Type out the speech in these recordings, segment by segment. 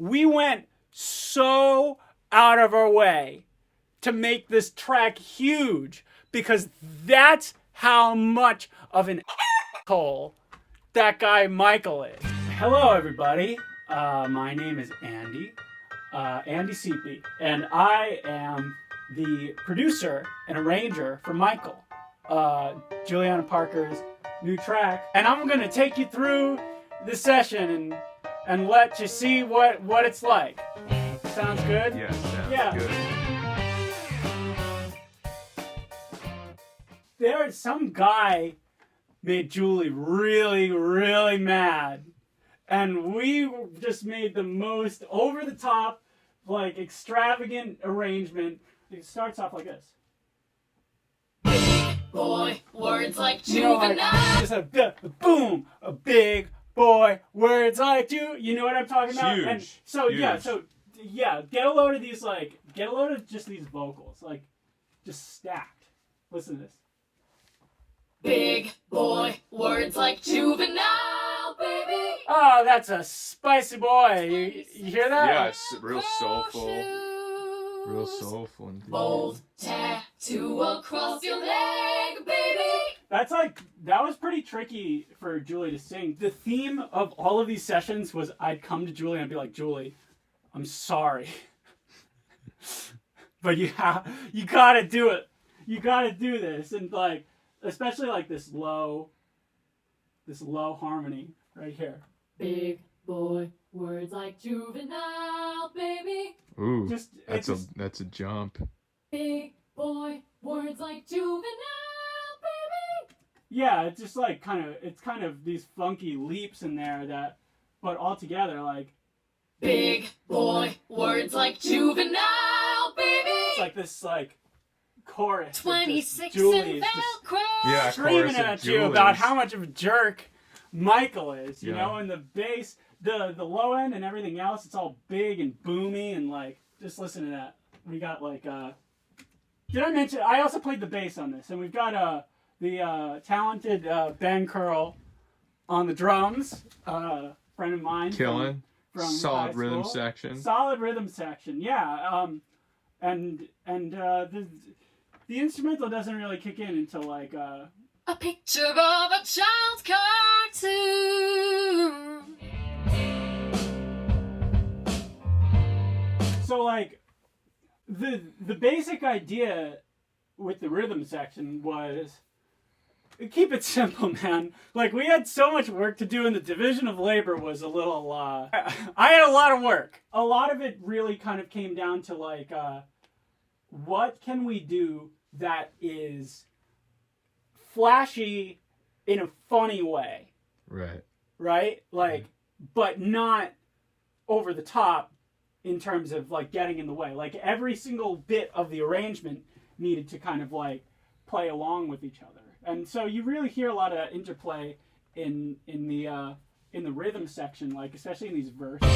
We went so out of our way to make this track huge because that's how much of an asshole that guy Michael is. Hello, everybody. My name is Andy Sepe, and I am the producer and arranger for Michael, Juliana Parker's new track. And I'm going to take you through the session and let you see what it's like. Sounds good? Yeah, sounds good. There's some guy made Julie really, really mad. And we just made the most over-the-top, like, extravagant arrangement. It starts off like this. Boy, words like juvenile. Just a boom, a big boy, words like you know what I'm talking about? Huge. And so, Huge. get a load of these, get a load of just these vocals, just stacked. Listen to this. Big boy, words like juvenile, baby. Oh, that's a spicy boy. You hear that? Yes, real soulful. Real soulful indeed. Bold tattoo across your leg, baby. That was pretty tricky for Julie to sing. The theme of all of these sessions was I'd come to Julie and I'd be like, Julie, I'm sorry. But you gotta do it. You gotta do this. And especially this low harmony right here. Big boy, words like juvenile, baby. Ooh, that's a jump. Big boy, words like juvenile, baby. Yeah, it's just kind of these funky leaps in there but all together Big boy, words like juvenile, baby. it's like this chorus. 26 Julie's and Velcro. Yeah, screaming chorus of at you Julie's. about how much of a jerk Michael is, you Yeah. know, and the bass, the low end and everything else, it's all big and boomy and just listen to that. We got did I mention, I also played the bass on this, and we've got the talented Ben Curl on the drums, friend of mine. Killing. From Solid high rhythm school. section. Solid rhythm section, yeah. And the instrumental doesn't really kick in until A picture of a child's cartoon. so the basic idea with the rhythm section was keep it simple, man. We had so much work to do, and the division of labor was a little I had a lot of work. A lot of it really kind of came down to what can we do that is flashy in a funny way, Right. but not over the top in terms of getting in the way. Every single bit of the arrangement needed to kind of play along with each other, and so you really hear a lot of interplay in the rhythm section, especially in these verses.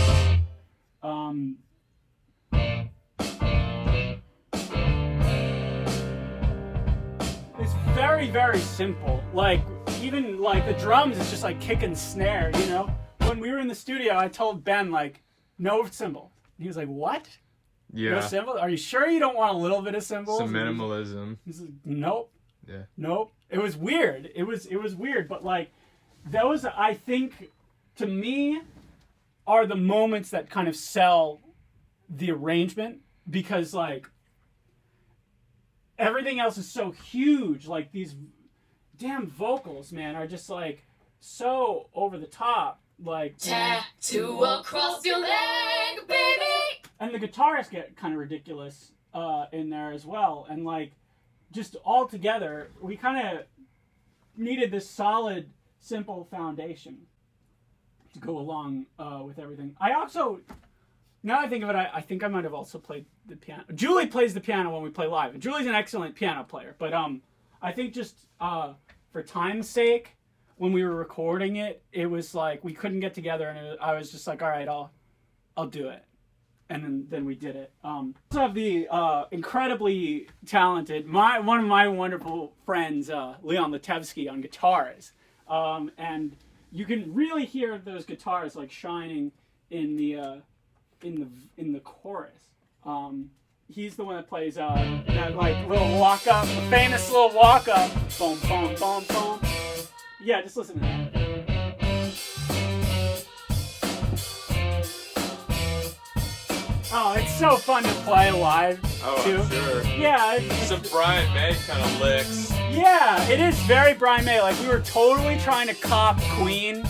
It's very, very simple. Even the drums is just kick and snare, you know? When we were in the studio, I told Ben, no cymbals. He was like, what? Yeah. No cymbals? Are you sure you don't want a little bit of cymbals? Some minimalism. He's like, nope. Yeah. Nope. It was weird. It was weird, but those, I think, to me, are the moments that kind of sell the arrangement, because everything else is so huge. These damn vocals, man, are just so over the top. Tattoo across your leg, baby. And the guitars get kind of ridiculous in there as well. And just all together, we kind of needed this solid, simple foundation to go along with everything. I also, now I think of it, I think I might have also played the piano. Julie plays the piano when we play live. And Julie's an excellent piano player. But I think just for time's sake, when we were recording it, it was we couldn't get together, and I was just all right, I'll do it. And then we did it. Also have the incredibly talented, one of my wonderful friends, Leon Litevsky, on guitars. And you can really hear those guitars shining in the in the chorus. He's the one that plays that like little walk up, famous little walk up. Boom, boom, boom, boom. Yeah, just listen to that. Oh, it's so fun to play live too. I'm sure. Yeah. Some Brian May kind of licks. Yeah, it is very Brian May. Like, we were totally trying to cop Queen,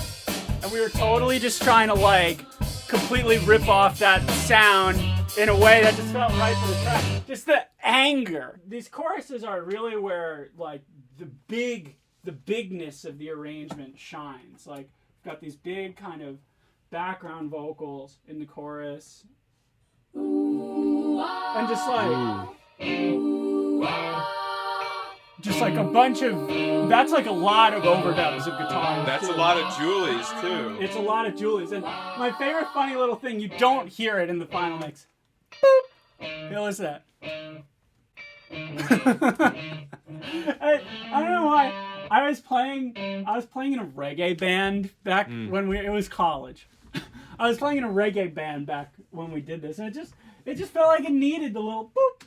and we were totally just trying to, like, completely rip off that sound in a way that just felt right for the track. Just the anger. These choruses are really where, like, the bigness of the arrangement shines. Like, we've got these big kind of background vocals in the chorus. And just like a bunch of, that's like a lot of overdubs of guitar. That's a lot of Julie's too. It's a lot of Julie's. And my favorite funny little thing, you don't hear it in the final mix. Boop. Hey, listen to that. I don't know why. I was playing in a reggae band back when it was college. I was playing in a reggae band back when we did this, and it just felt like it needed the little boop.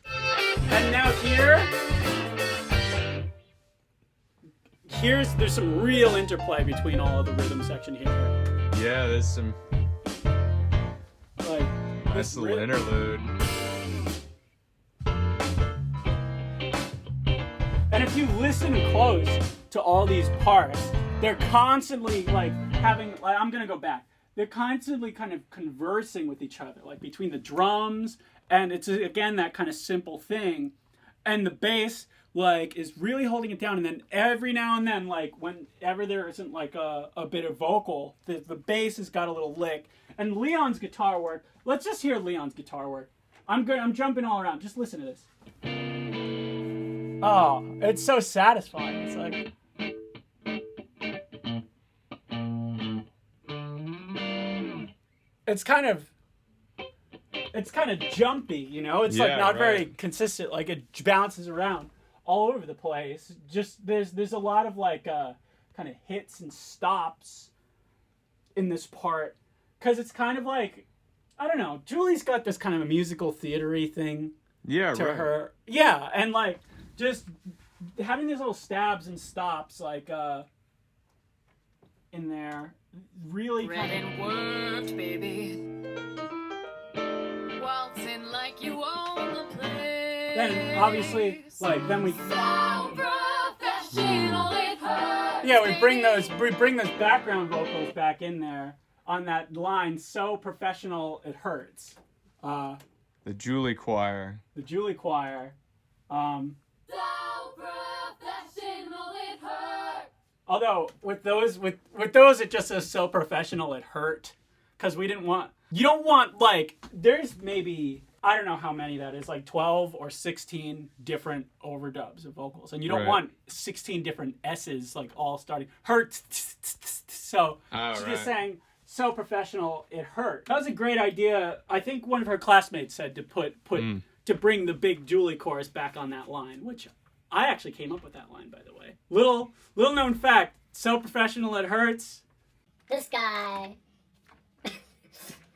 And now there's some real interplay between all of the rhythm section here. Yeah, there's some like nice little interlude. And if you listen close to all these parts, they're constantly like having. Like, I'm gonna go back. They're constantly kind of conversing with each other, like between the drums, and it's again that kind of simple thing, and the bass like is really holding it down, and then every now and then, like whenever there isn't like a bit of vocal, the bass has got a little lick. And Leon's guitar work. Let's just hear Leon's guitar work. I'm jumping all around. Just listen to this. Oh, it's so satisfying. It's like. It's kind of jumpy, you know? It's like not very consistent. Like, it bounces around all over the place. Just there's a lot of like kind of hits and stops in this part, because it's kind of like, I don't know, Julie's got this kind of a musical theater-y thing to her. Yeah, and like just having these little stabs and stops like in there really Read and worked, baby. Waltzing like you own the place. Then obviously, like, then we. So professional it hurts. Yeah, we bring those background vocals back in there on that line. So professional it hurts. The Julie choir. The Julie choir. So professional it hurts. Although with those it just says so professional it hurt, because you don't want like, there's maybe, I don't know how many that is, like 12 or 16 different overdubs of vocals, and you don't want 16 different S's like all starting hurt. So she's just saying so professional it hurt. That was a great idea. I think one of her classmates said to to bring the big Julie chorus back on that line, which I actually came up with that line, by the way. Little known fact, so professional it hurts. This guy.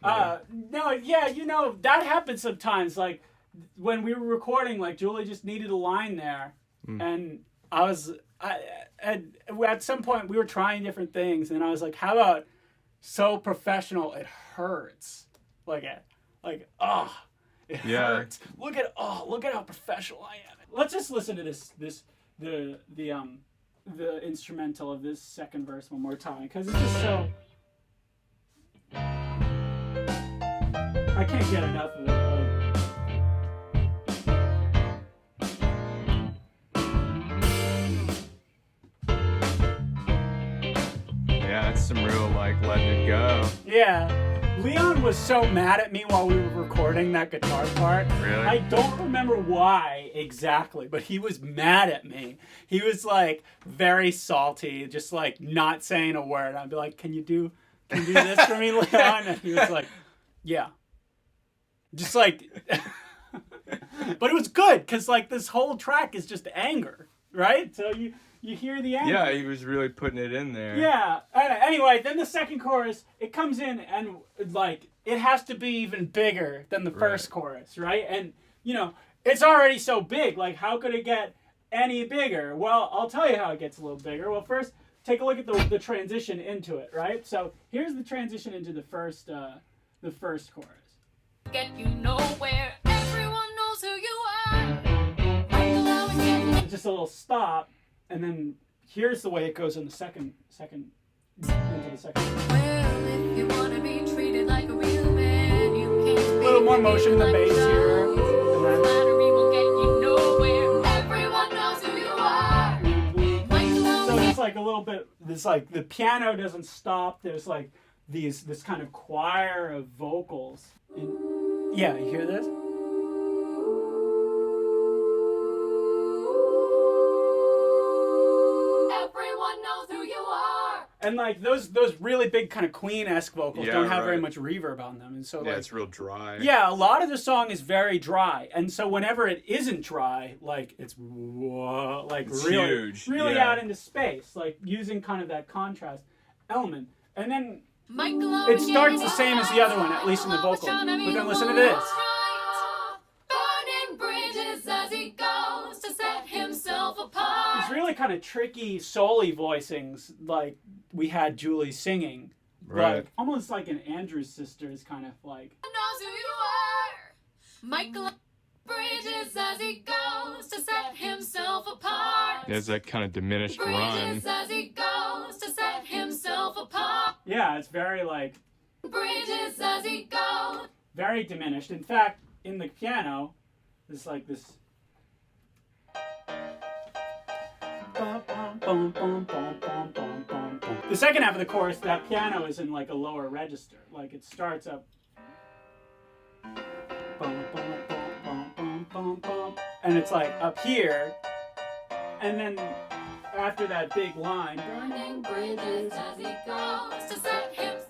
No, yeah, you know, that happens sometimes. Like, when we were recording, like, Julie just needed a line there. And at some point, we were trying different things, and I was like, how about so professional it hurts? It hurts. Look at how professional I am. Let's just listen to the instrumental of this second verse one more time, because it's just so. I can't get enough of it. Yeah, that's some real like letting it go. Yeah. Leon was so mad at me while we were recording that guitar part. Really? I don't remember why exactly, but he was mad at me. He was like very salty, just like not saying a word. I'd be like, can you do this for me, Leon? And he was like, yeah. Just like, but it was good, because like this whole track is just anger, right? So You hear the end. Yeah, he was really putting it in there. Yeah. Anyway, then the second chorus, it comes in and like it has to be even bigger than the first chorus, right? And you know, it's already so big. Like, how could it get any bigger? Well, I'll tell you how it gets a little bigger. Well, first, take a look at the transition into it, right? So here's the transition into the first chorus. Get you nowhere. Everyone knows who you are. Just a little stop, and then here's the way it goes in the second into the second. Well, if you want to be treated like a real man, you can't. A little more motion in the bass here. And then, Flattery will get you nowhere. Everyone knows who you are. so it's like a little bit. This like the piano doesn't stop. There's like this kind of choir of vocals. And, yeah, you hear this? Everyone knows who you are. And like those really big kind of Queen-esque vocals Yeah, don't have very right. much reverb on them, and so Yeah, like it's real dry. yeah, a lot of the song is very dry, and so whenever it isn't dry, like it's like It's really huge, really yeah. out into space, like using kind of that contrast element, and then Michael it starts the same as the other one, at least in the vocal. But then listen to this. Burning bridges as he goes to set himself apart. These really kind of tricky soul-y voicings, like we had Julie singing, Right. like almost like an Andrews Sisters kind of like. Knows who you are. Michael bridges as he goes to set himself apart. There's that kind of diminished run. Bridges as he goes to set himself apart. Yeah, it's very like Bridges as he goes. very diminished. In fact, in the piano, it's like this. The second half of the chorus, that piano is in like a lower register. Like it starts up. And it's like up here. And then after that big line. Burning bridges as he goes to set himself.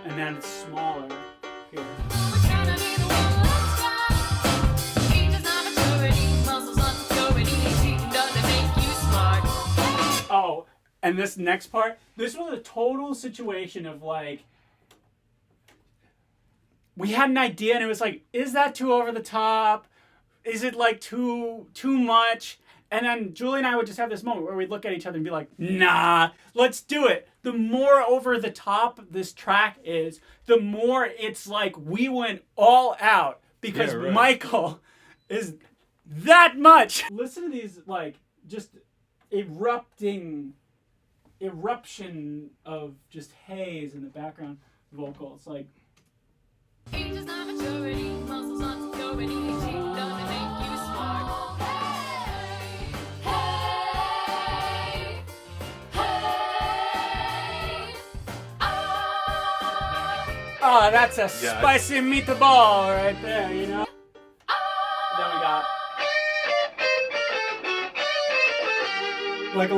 And then it's smaller here. We're trying to be the one that's got. He does not maturity, muscles on security. Cheating doesn't make you smart. Oh, and this next part, this was a total situation of like, we had an idea and it was like, is that too over the top? Is it like too much? And then Julie and I would just have this moment where we'd look at each other and be like, nah, let's do it. The more over the top this track is, the more it's like we went all out because Yeah, right. Michael is that much. Listen to these like just eruption of just haze in the background vocals. Like, He does not maturity, muscles on security. Cheating doesn't make you smart. Hey, hey, oh, that's a spicy meatball right there, you know? Then we got like a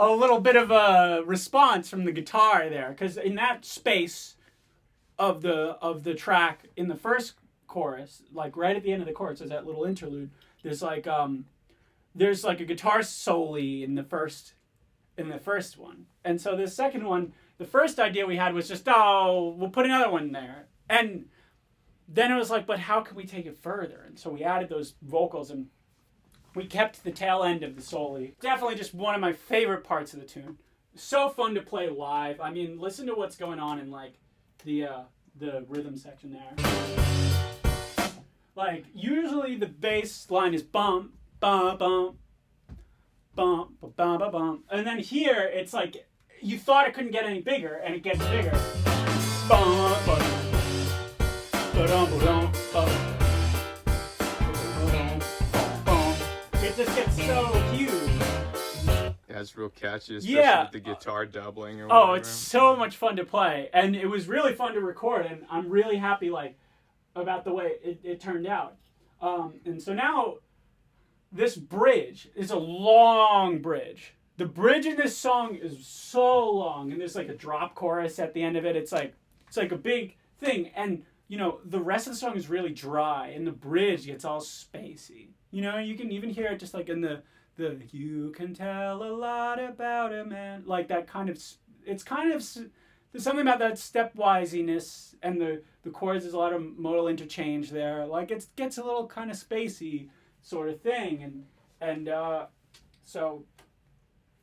little bit of a response from the guitar there, because in that space of the track in the first chorus, like right at the end of the chorus, there's that little interlude. There's like a guitar solo in the first one, and so the second one, the first idea we had was just we'll put another one there, and then it was like, but how can we take it further? And so we added those vocals and we kept the tail end of the solo. Definitely just one of my favorite parts of the tune. So fun to play live. I mean, listen to what's going on in like the rhythm section there. Like usually the bass line is bump, bump, bump, bump, bump, bump, bump, and then here it's like you thought it couldn't get any bigger, and it gets bigger. Bump, bump, ba-dum, ba-dum, bump. It just gets so huge. Yeah, it's real catchy, especially with the guitar doubling or whatever. Oh, it's so much fun to play, and it was really fun to record, and I'm really happy about the way it turned out. And so now this bridge is a long bridge. The bridge in this song is so long, and there's like a drop chorus at the end of it. It's like a big thing, and you know the rest of the song is really dry, and the bridge gets all spacey. You know, you can even hear it just like in the you can tell a lot about a man, like that kind of, it's kind of, there's something about that stepwisiness, and the chords, there's a lot of modal interchange there, like it gets a little kind of spacey sort of thing, and so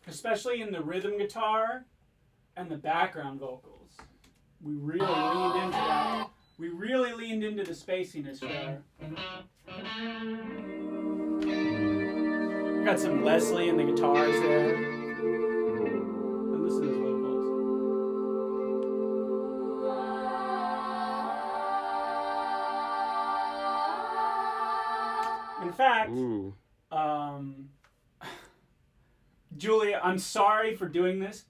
especially in the rhythm guitar and the background vocals, we really leaned into that. We really leaned into the spaciness there. Got some Leslie in the guitars there. And listen to his vocals. In fact, Julia, I'm sorry for doing this.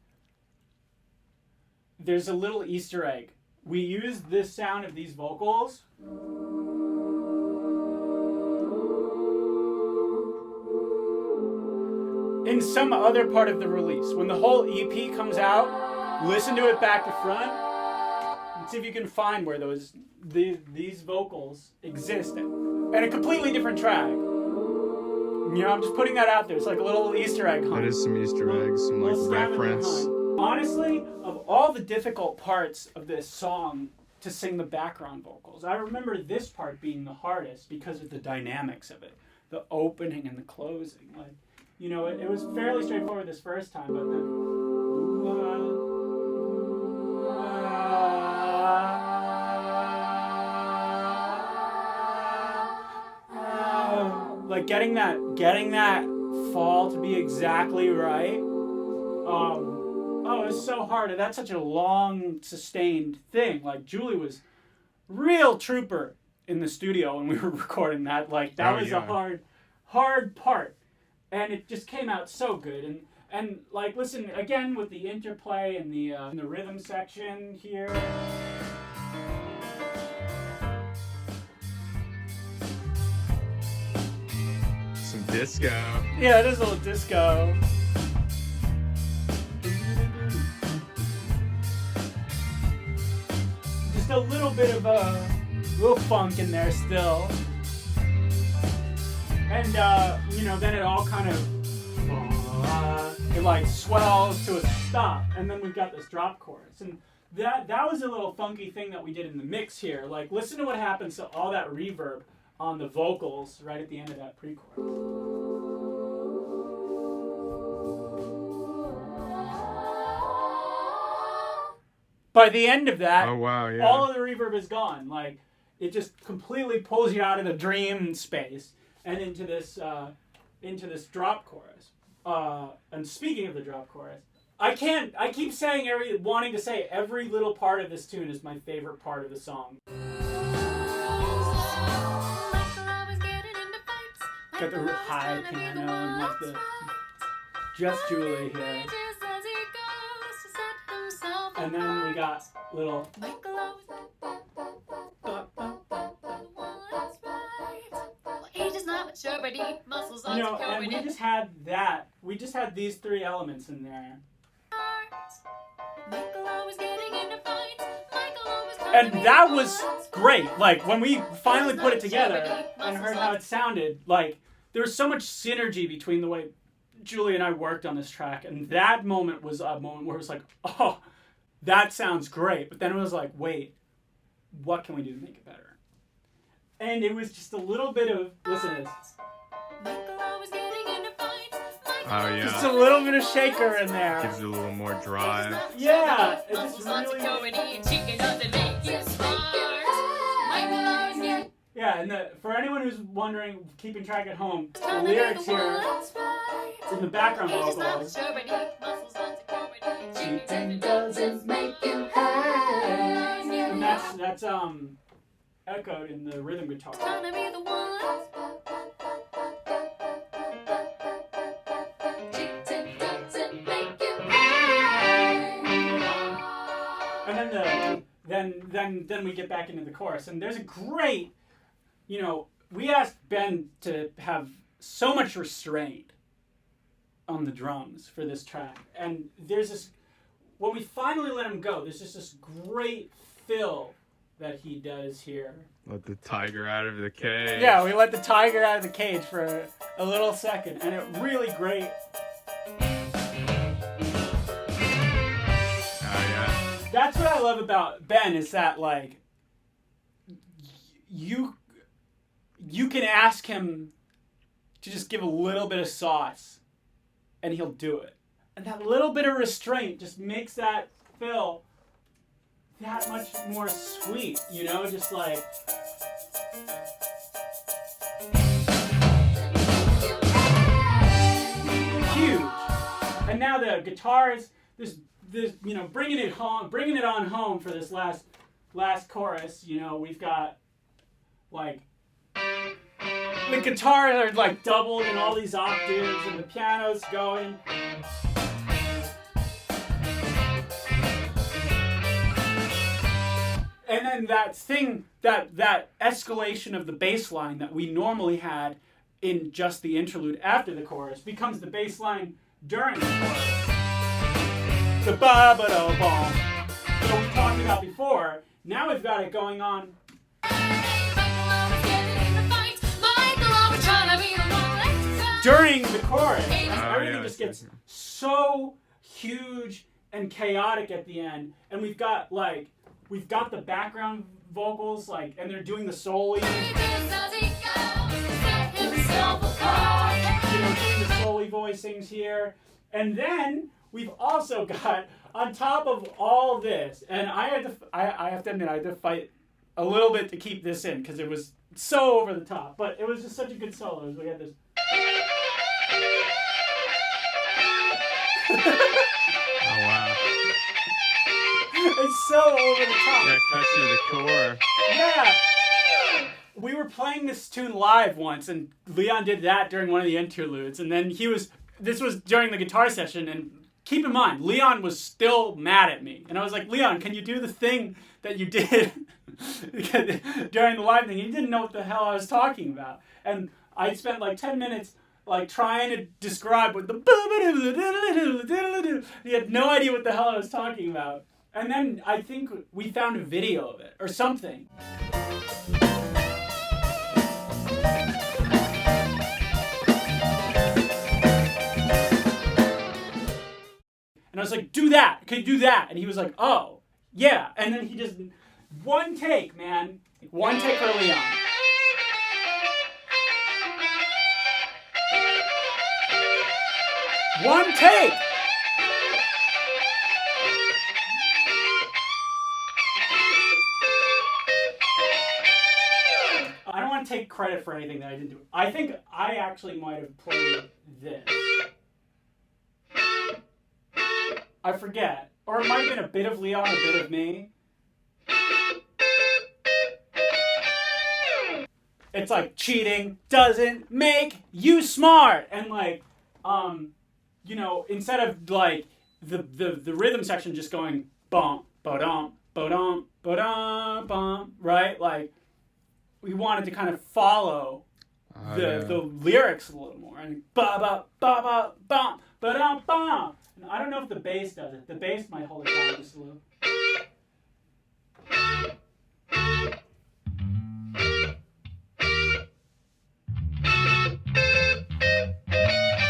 There's a little Easter egg. We used this sound of these vocals in some other part of the release. When the whole EP comes out, listen to it back to front and see if you can find where these vocals exist in a completely different track. You know, I'm just putting that out there. It's like a little Easter egg hunt. That is some Easter eggs, some like reference. Honestly, of all the difficult parts of this song to sing the background vocals, I remember this part being the hardest because of the dynamics of it, the opening and the closing. Like, you know, it was fairly straightforward this first time, but then like getting that fall to be exactly right. Oh, it was so hard. That's such a long, sustained thing. Like, Julie was real trooper in the studio when we were recording that. Like, that was a hard part. And it just came out so good. And like, listen, again, with the interplay and the rhythm section here. Some disco. Yeah, it is a little disco. Just a little bit of a little funk in there still. And, you know, then it all kind of, it like swells to a stop. And then we've got this drop chorus. And that was a little funky thing that we did in the mix here. Like, listen to what happens to all that reverb on the vocals right at the end of that pre-chorus. By the end of that, oh, wow, yeah. all of the reverb is gone. Like, it just completely pulls you out of the dream space and into this drop chorus. And speaking of the drop chorus, I keep saying wanting to say every little part of this tune is my favorite part of the song. Got the high piano and like the just Julie here. And then we got little. You know, and we just had that. We just had these three elements in there. And that was great. Like, when we finally put it together and heard how it sounded, like, there was so much synergy between the way Julie and I worked on this track. And that moment was a moment where it was like, oh, that sounds great. But then it was like, wait, what can we do to make it better? And it was just a little bit of, listen to this. Oh, yeah. Just a little bit of shaker in there. Gives it a little more drive. Yeah, it just really... Yeah, and for anyone who's wondering, keeping track at home, the lyrics here in the background vocals. Cheating doesn't make you happy. And that's echoed in the rhythm guitar. And then we get back into the chorus, and there's a great, you know, we asked Ben to have so much restraint on the drums for this track, and there's this, when we finally let him go, there's just this great fill that he does here. Let the tiger out of the cage. Yeah, we let the tiger out of the cage for a little second, and it really great. Oh yeah. That's what I love about Ben is that like you can ask him to just give a little bit of sauce, and he'll do it. And that little bit of restraint just makes that fill that much more sweet, you know, just like. Huge. And now the guitars, this you know, bringing it on home for this last chorus. You know, we've got like the guitars are like doubled in all these octaves, and the piano's going. And then that thing, that escalation of the bass line that we normally had in just the interlude after the chorus becomes the bass line during the chorus. The ba-ba-da-bom that we talked about before. Now we've got it going on. During the chorus. And everything just gets so huge and chaotic at the end. And we've got the background vocals, like, and they're doing the soli. You know, doing the soli voicings here. And then we've also got, on top of all this, and I have to admit, I had to fight a little bit to keep this in, because it was so over the top. But it was just such a good solo. We had this. Oh wow. It's so over the top. Yeah, it cuts through the core. Yeah. We were playing this tune live once, and Leon did that during one of the interludes, and then this was during the guitar session, and keep in mind, Leon was still mad at me. And I was like, Leon, can you do the thing that you did during the live thing? He didn't know what the hell I was talking about. And I spent like 10 minutes like trying to describe what the he had no idea what the hell I was talking about. And then I think we found a video of it or something. And I was like, do that. Can you do that? And he was like, oh, yeah. And then he just, one take, man. One take for Leon. One take. I don't want to take credit for anything that I didn't do. I think I actually might have played this. I forget. Or it might have been a bit of Leon, a bit of me. It's like, cheating doesn't make you smart. And like, you know, instead of like the rhythm section just going bum, ba-dum, ba-dum, ba-dum, bum, right? Like, we wanted to kind of follow the lyrics a little more. And ba-ba, ba-ba, bum, ba-dum, bum. I don't know if the bass does it. The bass might hold it down just a little.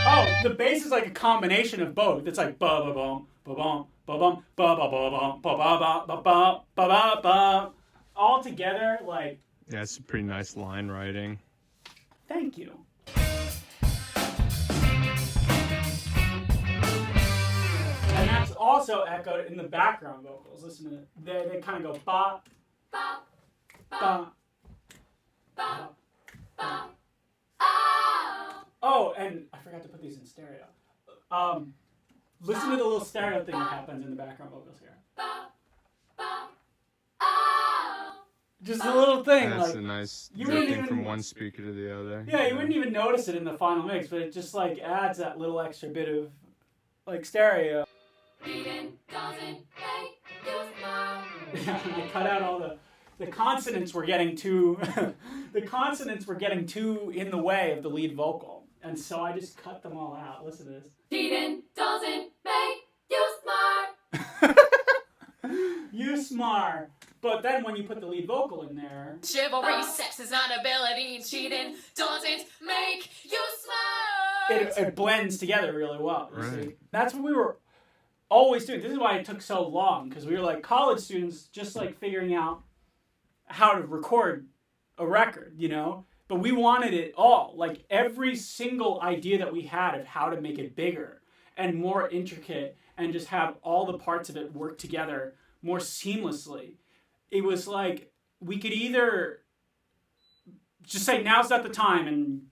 Oh, the bass is like a combination of both. It's like ba ba bum, ba bum, ba bum, ba ba ba bum, ba ba ba ba ba ba ba ba. All together, like. Yeah, it's a pretty nice line writing. Thank you. And that's also echoed in the background vocals. Listen to it. They kind of go ba, ba, ba, ba, ba. Oh, and I forgot to put these in stereo. Listen to the little stereo thing that happens in the background vocals here. Just a little thing. That's like, a nice you wouldn't jumping even, from one speaker to the other. Yeah, you wouldn't even notice it in the final mix, but it just like adds that little extra bit of like stereo. Yeah, I cut out all the consonants were getting too the consonants were getting too in the way of the lead vocal. And so I just cut them all out. Listen to this. Cheating doesn't make you smart. You smart. But then when you put the lead vocal in there, Chivalry, sex is not ability, cheating doesn't make you smart. it blends together really well. You Right. see? That's what we were always doing. This is why it took so long, because we were like college students, just like figuring out how to record a record, you know? But we wanted it all, like every single idea that we had of how to make it bigger and more intricate and just have all the parts of it work together more seamlessly. It was like we could either just say now's not the time and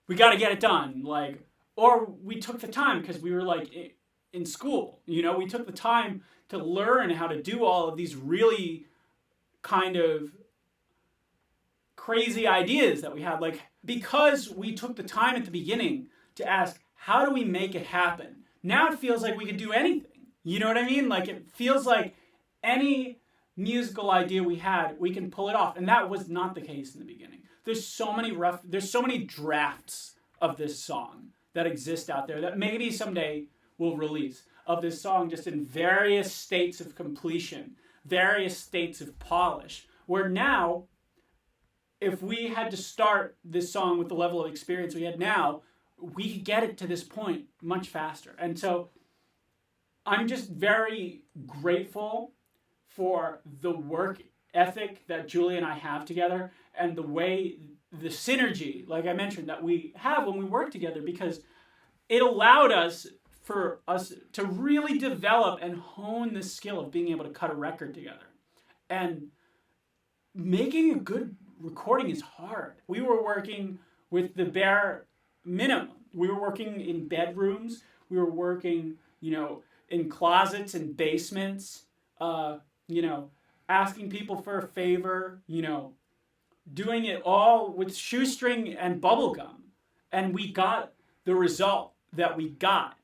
we got to get it done, like, or we took the time because we were like in school, you know, we took the time to learn how to do all of these really kind of crazy ideas that we had, like, because we took the time at the beginning to ask, how do we make it happen? Now it feels like we could do anything. You know what I mean? Like, it feels like any musical idea we had, we can pull it off. And that was not the case in the beginning. There's so many drafts of this song that exist out there that maybe someday we'll release, of this song just in various states of completion, various states of polish, where now, if we had to start this song with the level of experience we had now, we could get it to this point much faster. And so I'm just very grateful for the work ethic that Julie and I have together and the way, the synergy, like I mentioned, that we have when we work together, because it allowed us to really develop and hone the skill of being able to cut a record together. And making a good recording is hard. We were working with the bare minimum. We were working in bedrooms. We were working, you know, in closets and basements, you know, asking people for a favor, you know, doing it all with shoestring and bubble gum. And we got the result that we got,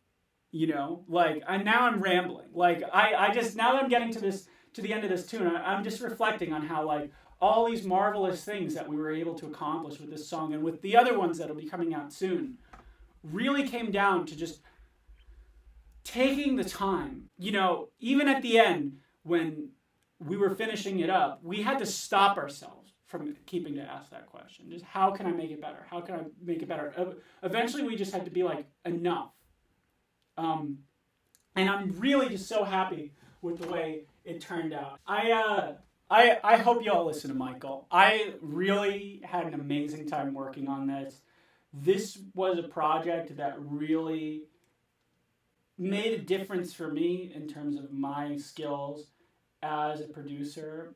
you know, like, and now I'm rambling. Like, I just, now that I'm getting to the end of this tune, I'm just reflecting on how, like, all these marvelous things that we were able to accomplish with this song and with the other ones that'll be coming out soon really came down to just taking the time. You know, even at the end, when we were finishing it up, we had to stop ourselves from keeping to ask that question. Just, how can I make it better? How can I make it better? Eventually, we just had to be like, enough. And I'm really just so happy with the way it turned out. I hope you all listen to Michael. I really had an amazing time working on this. This was a project that really made a difference for me in terms of my skills as a producer.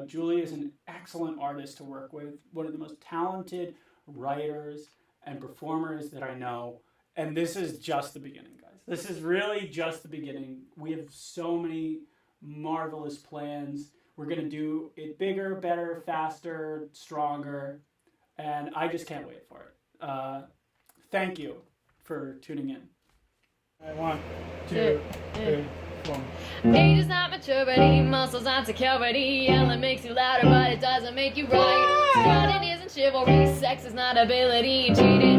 Julie is an excellent artist to work with, one of the most talented writers and performers that I know. And this is just the beginning, guys. This is really just the beginning. We have so many marvelous plans. We're going to do it bigger, better, faster, stronger, and I just can't wait for it. Thank you for tuning in. 1, 2, 3, 4. Age is not maturity, muscles not security. Yelling makes you louder, but it doesn't make you right. Strutting isn't chivalry, sex is not ability. Cheating